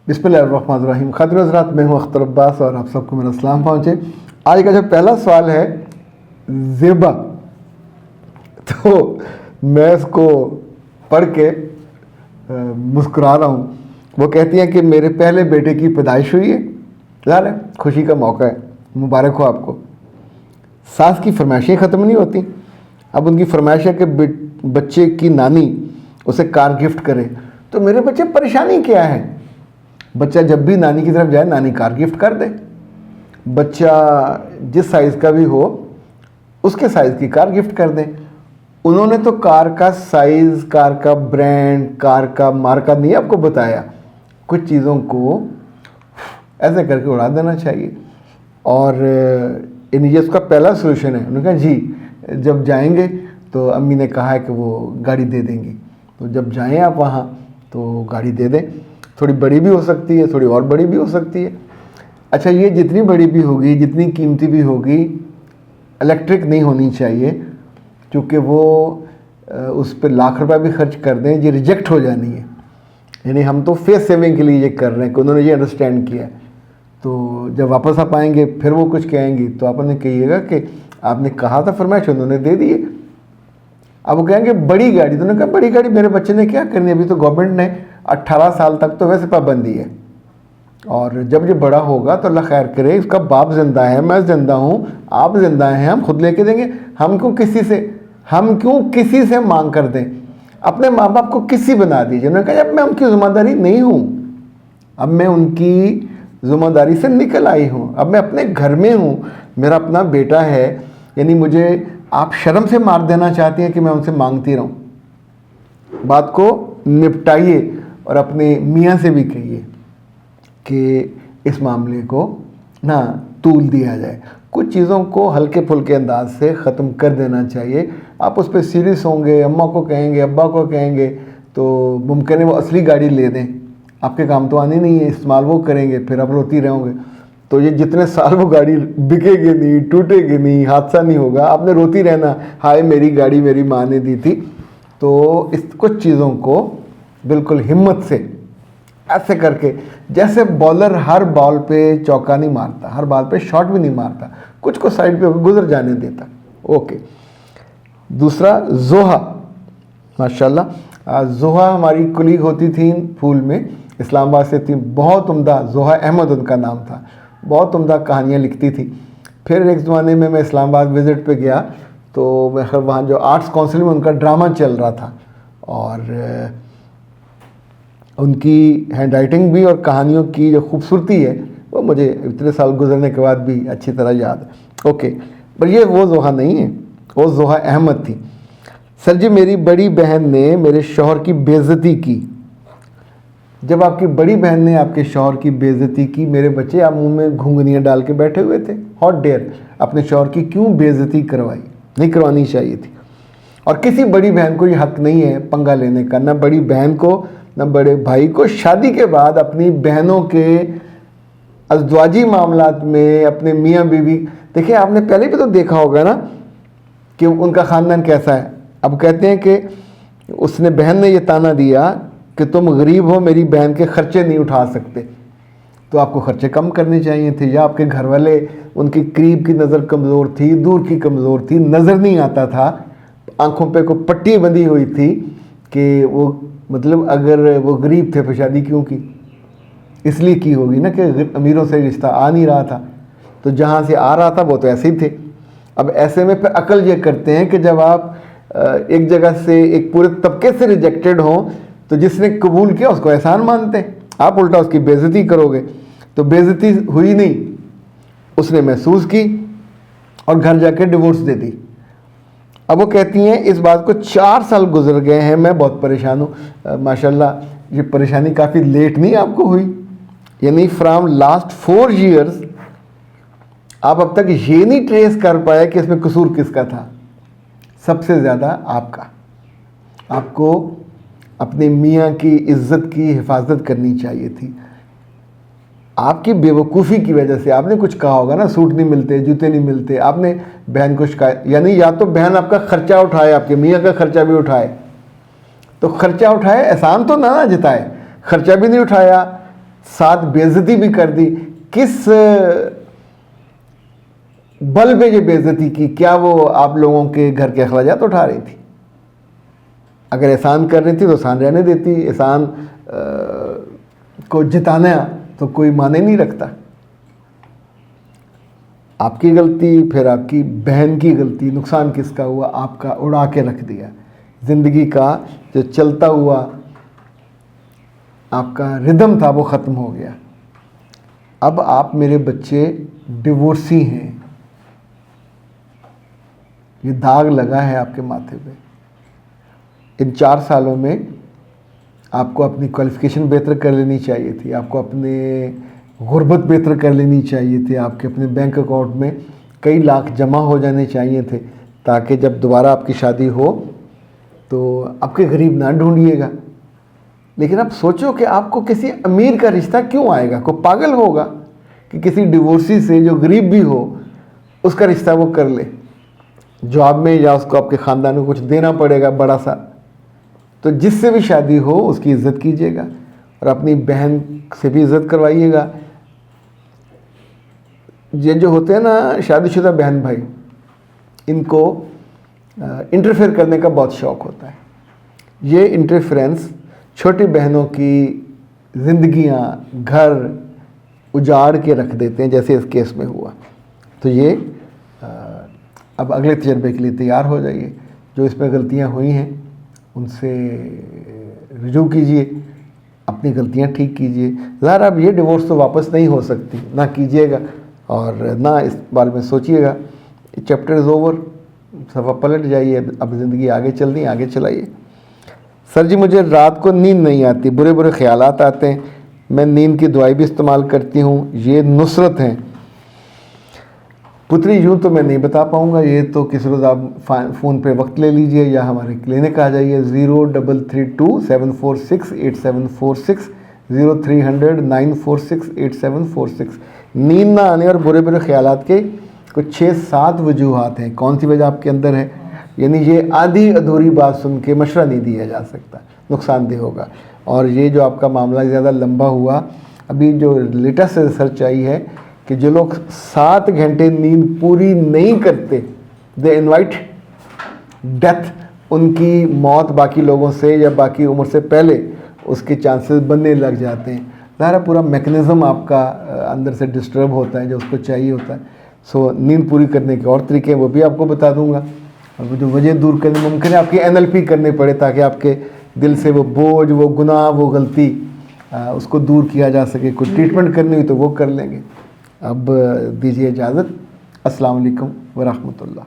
बिस्मिल्लाहिर्रहमानिर्रहीम। खातिन हज़रात, मैं हूँ अख्तर अब्बास और आप सबको मेरा सलाम पहुँचे। आज का जो पहला सवाल है ज़ेबा, तो मैं इसको पढ़ के मुस्कुरा रहा हूँ। वो कहती हैं कि मेरे पहले बेटे की पैदाइश हुई है, ज़ाहिर है खुशी का मौका है, मुबारक हो आपको। सास की फरमाइशें ख़त्म नहीं होती। अब उनकी फरमाइश है कि बच्चे की नानी उसे कार गिफ्ट करे, तो मेरे बच्चे परेशानी क्या है? बच्चा जब भी नानी की तरफ जाए नानी कार गिफ्ट कर दे। बच्चा जिस साइज़ का भी हो उसके साइज़ की कार गिफ्ट कर दें। उन्होंने तो कार का साइज़, कार का ब्रांड, कार का मार्का नहीं आपको बताया। कुछ चीज़ों को ऐसे करके उड़ा देना चाहिए। और ये उसका पहला सोल्यूशन है। उन्होंने कहा जी जब जाएंगे तो अम्मी ने कहा है कि वो गाड़ी दे देंगी, तो जब जाएं आप वहाँ तो गाड़ी दे दें। थोड़ी बड़ी भी हो सकती है, थोड़ी और बड़ी भी हो सकती है। अच्छा, ये जितनी बड़ी भी होगी, जितनी कीमती भी होगी, इलेक्ट्रिक नहीं होनी चाहिए, क्योंकि वो उस पर लाख रुपए भी खर्च कर दें ये रिजेक्ट हो जानी है। यानी हम तो फेस सेविंग के लिए ये कर रहे हैं कि उन्होंने ये अंडरस्टैंड किया। तो जब वापस आप आएंगे फिर वो कुछ कहेंगी तो आप उन्हें कहिएगा कि आपने कहा था फरमाइश, उन्होंने दे दिए। अब वो कहेंगे बड़ी गाड़ी, तो उन्होंने कहा बड़ी गाड़ी मेरे बच्चे ने क्या करनी है, अभी तो गवर्नमेंट ने 18 साल तक तो वैसे पाबंदी है, और जब ये बड़ा होगा तो अल्लाह खैर करे, इसका बाप जिंदा है, मैं जिंदा हूँ, आप जिंदा हैं, हम खुद लेके देंगे। हम क्यों किसी से मांग कर दें? अपने माँ बाप को किसी बना दीजिए। उन्होंने कहा अब मैं उनकी ज़िम्मेदारी नहीं हूँ, अब मैं उनकी ज़िम्मेदारी से निकल आई हूँ, अब मैं अपने घर में हूँ, मेरा अपना बेटा है। यानी मुझे आप शर्म से मार देना चाहती हैं कि मैं उनसे मांगती रहूँ? बात को निपटाइए और अपने मियाँ से भी कहिए कि इस मामले को ना तूल दिया जाए। कुछ चीज़ों को हल्के फुल्के अंदाज से ख़त्म कर देना चाहिए। आप उस पर सीरियस होंगे, अम्मा को कहेंगे, अब्बा को कहेंगे, तो मुमकिन है वो असली गाड़ी ले दें। आपके काम तो आनी नहीं है, इस्तेमाल वो करेंगे, फिर आप रोती रहोगे। तो ये जितने साल वो गाड़ी बिकेगी नहीं, टूटेगी नहीं, हादसा नहीं होगा, आपने रोती रहना, हाय मेरी गाड़ी मेरी माँ ने दी थी। तो इस कुछ चीज़ों को बिल्कुल हिम्मत से ऐसे करके, जैसे बॉलर हर बॉल पे चौका नहीं मारता, हर बॉल पे शॉट भी नहीं मारता, कुछ को साइड पे गुजर जाने देता। ओके। दूसरा जोहा, माशाल्लाह जोहा हमारी कुलीग होती थी फूल में, इस्लामाबाद से थी, बहुत उम्दा, जोहा अहमद उनका नाम था, बहुत उम्दा कहानियाँ लिखती थी। फिर एक ज़माने में मैं इस्लामाबाद विज़िट पे गया तो मैं वहाँ जो आर्ट्स काउंसिल में उनका ड्रामा चल रहा था, और उनकी हैंड राइटिंग भी और कहानियों की जो खूबसूरती है वो मुझे इतने साल गुजरने के बाद भी अच्छी तरह याद है। ओके, पर ये वो जोहा नहीं है, वो जोहा अहमद थी। सर जी मेरी बड़ी बहन ने मेरे शौहर की बेइज्जती की। जब आपकी बड़ी बहन ने आपके शौहर की बेइज्जती की, मेरे बच्चे आप मुंह में घुंघनियाँ डाल के बैठे हुए थे। हॉट डेयर, अपने शौहर की क्यों बेइज्जती करवाई? नहीं करवानी चाहिए थी। और किसी बड़ी बहन को ये हक नहीं है पंगा लेने का, ना बड़ी बहन को ना बड़े भाई को। शादी के बाद अपनी बहनों के अज़वाजी मामलात में अपने मियाँ बीवी, देखिए आपने पहले भी तो देखा होगा ना कि उनका ख़ानदान कैसा है। अब कहते हैं कि उसने, बहन ने ये ताना दिया कि तुम गरीब हो, मेरी बहन के खर्चे नहीं उठा सकते, तो आपको खर्चे कम करने चाहिए थे। या आपके घर वाले, उनकी करीब की नज़र कमज़ोर थी, दूर की कमज़ोर थी, नज़र नहीं आता था, आँखों पे को पट्टी बंधी हुई थी कि वो, मतलब अगर वो गरीब थे फिर शादी क्यों की? इसलिए की होगी ना कि अमीरों से रिश्ता आ नहीं रहा था, तो जहाँ से आ रहा था वो तो ऐसे ही थे। अब ऐसे में फिर अकल ये करते हैं कि जब आप एक जगह से एक पूरे तबके से रिजेक्टेड हों तो जिसने कबूल किया उसको एहसान मानते हैं, आप उल्टा उसकी बेइज्जती करोगे। तो बेइज्जती हुई नहीं, उसने महसूस की और घर जाके डिवोर्स दे दी। अब वो कहती हैं इस बात को 4 साल गुजर गए हैं, मैं बहुत परेशान हूँ। माशाल्लाह ये परेशानी काफ़ी लेट नहीं आपको हुई, यानी फ्रॉम लास्ट 4 years आप अब तक ये नहीं ट्रेस कर पाए कि इसमें कसूर किसका था। सबसे ज़्यादा आपका। आपको अपने मियाँ की इज़्ज़त की हिफाजत करनी चाहिए थी। आपकी बेवकूफ़ी की वजह से आपने कुछ कहा होगा ना, सूट नहीं मिलते, जूते नहीं मिलते, आपने बहन को शिकायत, यानी या तो बहन आपका खर्चा उठाए, आपके मियाँ का खर्चा भी उठाए, तो खर्चा उठाए, एहसान तो ना जताए, खर्चा भी नहीं उठाया, साथ बेइज्जती भी कर दी। किस बल पे ये बेइज्जती की? क्या वो आप लोगों के घर के अखराजात उठा रही थी? अगर एहसान कर रही थी तो एहसान रहने देती। एहसान को जिताना तो कोई माने नहीं रखता। आपकी गलती, फिर आपकी बहन की गलती। नुकसान किसका हुआ? आपका। उड़ा के रख दिया। ज़िंदगी का जो चलता हुआ आपका रिदम था वो ख़त्म हो गया। अब आप मेरे बच्चे डिवोर्सी हैं, ये दाग लगा है आपके माथे पे। इन 4 सालों में आपको अपनी क्वालिफ़िकेशन बेहतर कर लेनी चाहिए थी, आपको अपने गुर्बत बेहतर कर लेनी चाहिए थी, आपके अपने बैंक अकाउंट में कई लाख जमा हो जाने चाहिए थे, ताकि जब दोबारा आपकी शादी हो तो आपके गरीब ना ढूंढिएगा। लेकिन अब सोचो कि आपको किसी अमीर का रिश्ता क्यों आएगा? कोई पागल होगा कि किसी डिवोर्सी से जो गरीब भी हो उसका रिश्ता वो कर ले, जॉब में, या उसको आपके ख़ानदान को कुछ देना पड़ेगा बड़ा सा। तो जिससे भी शादी हो उसकी इज़्ज़त कीजिएगा और अपनी बहन से भी इज़्ज़त करवाइएगा। ये जो होते हैं ना शादीशुदा बहन भाई, इनको इंटरफेयर करने का बहुत शौक़ होता है। ये इंटरफेरेंस छोटी बहनों की ज़िंदगियाँ, घर उजाड़ के रख देते हैं, जैसे इस केस में हुआ। तो ये अब अगले तजर्बे के लिए तैयार हो जाइए। जो इसमें गलतियाँ हुई हैं उनसे रुजू कीजिए, अपनी गलतियाँ ठीक कीजिए। ज़ाहिर अब ये डिवोर्स तो वापस नहीं हो सकती, ना कीजिएगा और ना इस बारे में सोचिएगा। चैप्टर इज़ ओवर, सफ़ा पलट जाइए, अब ज़िंदगी आगे चलनी, आगे चलाइए। सर जी मुझे रात को नींद नहीं आती, बुरे बुरे ख्यालात आते हैं, मैं नींद की दवाई भी इस्तेमाल करती हूँ, ये नुसरत हैं। पुत्री यूँ तो मैं नहीं बता पाऊँगा, ये तो किसी रोज़ आप फ़ोन पे वक्त ले लीजिए या हमारे क्लिनिक आ जाइए। 0332-746-8746, 0300-946-8746। नींद ना आने और बुरे बुरे ख्यालात के कुछ 6-7 वजूहात हैं। कौन सी वजह आपके अंदर है? यानी ये आधी अधूरी बात सुन के मशवरा नहीं दिया जा सकता, नुकसानदेह होगा। और ये जो आपका मामला ज़्यादा लंबा हुआ, अभी जो लेटेस्ट रिसर्च आई है कि जो लोग 7 घंटे नींद पूरी नहीं करते, दे इनवाइट डेथ, उनकी मौत बाकी लोगों से या बाकी उम्र से पहले उसके चांसेस बनने लग जाते हैं। ज़ाहिर पूरा मैकेनिज़्म आपका अंदर से डिस्टर्ब होता है जो उसको चाहिए होता है। सो नींद पूरी करने के और तरीके वो भी आपको बता दूंगा। और वो जो वजह दूर करने मुमकिन है आपकी NLP करने पड़े, ताकि आपके दिल से वो बोझ, वो गुनाह, वो गलती उसको दूर किया जा सके। कोई ट्रीटमेंट करनी हुई तो वो कर लेंगे। अब दीजिए इजाज़त। अस्सलाम वालेकुम व रहमतुल्लाह।